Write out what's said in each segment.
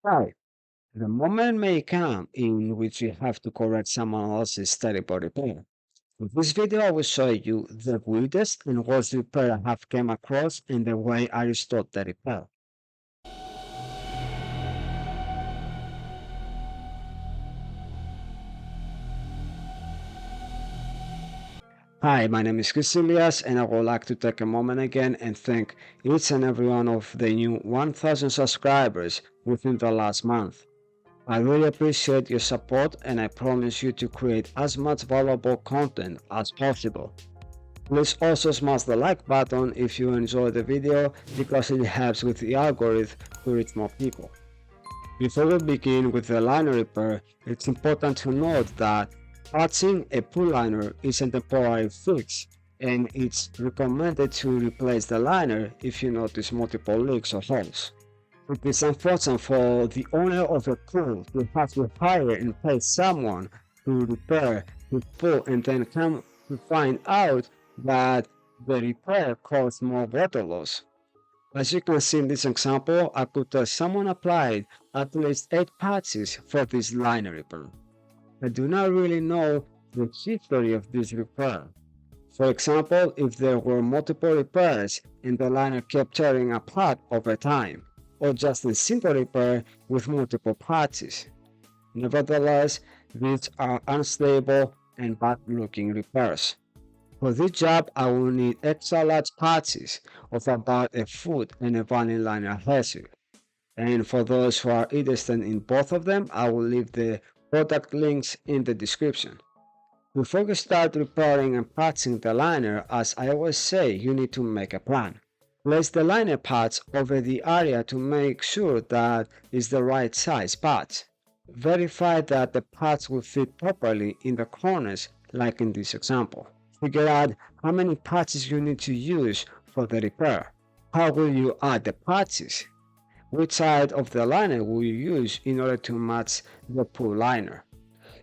Right. The moment may come in which you have to correct someone else's terrible repair. In this video, I will show you the weirdest and worst repair I have come across and the way I restored the repair. Hi, my name is Chris Ilias, and I would like to take a moment again and thank each and every one of the new 1000 subscribers within the last month. I really appreciate your support, and I promise you to create as much valuable content as possible. Please also smash the like button if you enjoy the video because it helps with the algorithm to reach more people. Before we begin with the liner repair, it's important to note that patching a pool liner is a temporary fix, and it's recommended to replace the liner if you notice multiple leaks or holes. It is unfortunate for the owner of a pool to have to hire and pay someone to repair his pool and then come to find out that the repair caused more water loss. As you can see in this example, I could tell someone applied at least 8 patches for this liner repair. I do not really know the history of this repair. For example, if there were multiple repairs and the liner kept tearing apart over time, or just a single repair with multiple patches. Nevertheless, these are unstable and bad-looking repairs. For this job, I will need extra large patches of about a foot and a vinyl liner adhesive. And for those who are interested in both of them, I will leave the product links in the description. Before we start repairing and patching the liner, as I always say, you need to make a plan. Place the liner pads over the area to make sure that it's the right size pads. Verify that the pads will fit properly in the corners like in this example. Figure out how many patches you need to use for the repair. How will you add the patches? Which side of the liner will you use in order to match the pool liner?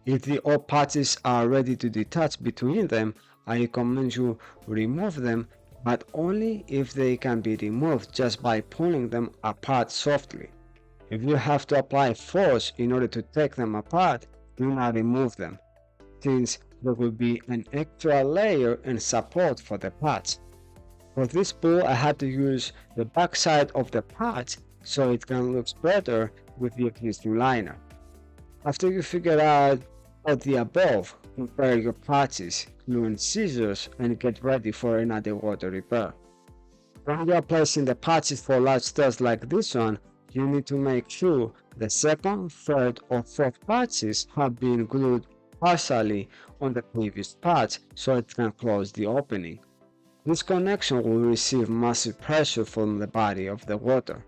If the old patches are ready to detach between them, I recommend you remove them, but only if they can be removed just by pulling them apart softly. If you have to apply force in order to take them apart, do not remove them, since there will be an extra layer and support for the pads. For this pool, I had to use the back side of the pads so it can look better with the existing liner. After you figure out all the above, prepare your patches, glue and scissors, and get ready for another water repair. When you are placing the patches for large tests like this one, you need to make sure the second, third, or fourth patches have been glued partially on the previous patch so it can close the opening. This connection will receive massive pressure from the body of the water.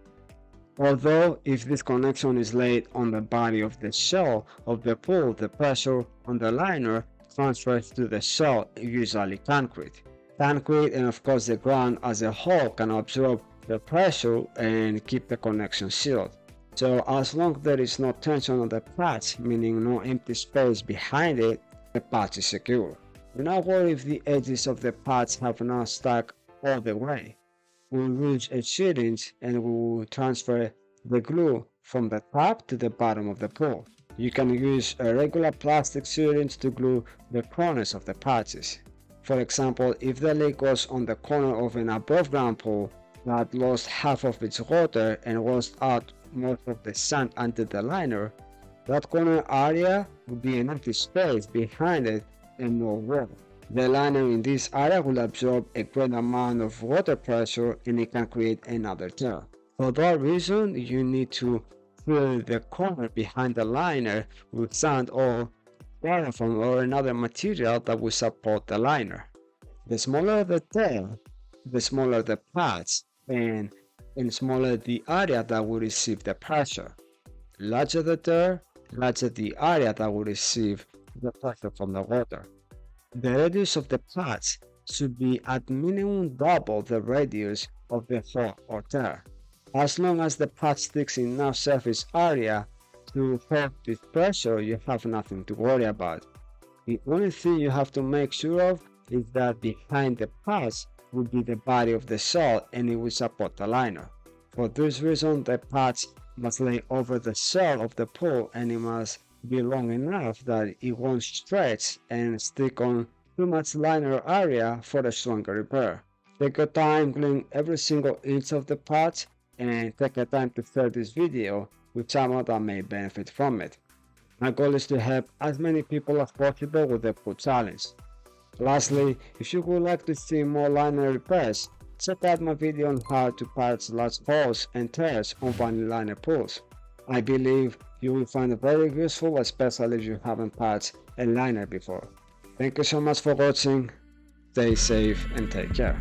Although, if this connection is laid on the body of the shell of the pool, the pressure on the liner transfers to the shell, usually concrete. Concrete and of course the ground as a whole can absorb the pressure and keep the connection sealed. So as long as there is no tension on the patch, meaning no empty space behind it, the patch is secure. Do not worry if the edges of the patch have not stuck all the way. We'll use a syringe and we will transfer the glue from the top to the bottom of the pool. You can use a regular plastic syringe to glue the corners of the patches. For example, if the leak was on the corner of an above ground pool that lost half of its water and washed out most of the sand under the liner, that corner area would be an empty space behind it and no water. The liner in this area will absorb a great amount of water pressure and it can create another tear. For that reason, you need to fill the corner behind the liner with sand or paraffin or another material that will support the liner. The smaller the tear, the smaller the patch and smaller the area that will receive the pressure. Larger the tear, larger the area that will receive the pressure from the water. The radius of the patch should be at minimum double the radius of the hole or tear. As long as the patch sticks enough surface area to hold this pressure, you have nothing to worry about. The only thing you have to make sure of is that behind the patch will be the body of the shell and it will support the liner. For this reason, the patch must lay over the shell of the pool and it must be long enough that it won't stretch and stick on too much liner area for a stronger repair. Take your time, clean every single inch of the part, and take your time to share this video with someone that may benefit from it. My goal is to help as many people as possible with the pool challenge. Lastly, if you would like to see more liner repairs, check out my video on how to patch large holes and tears on vinyl liner pools. I believe you will find it very useful, especially if you haven't patched a liner before. Thank you so much for watching, stay safe and take care.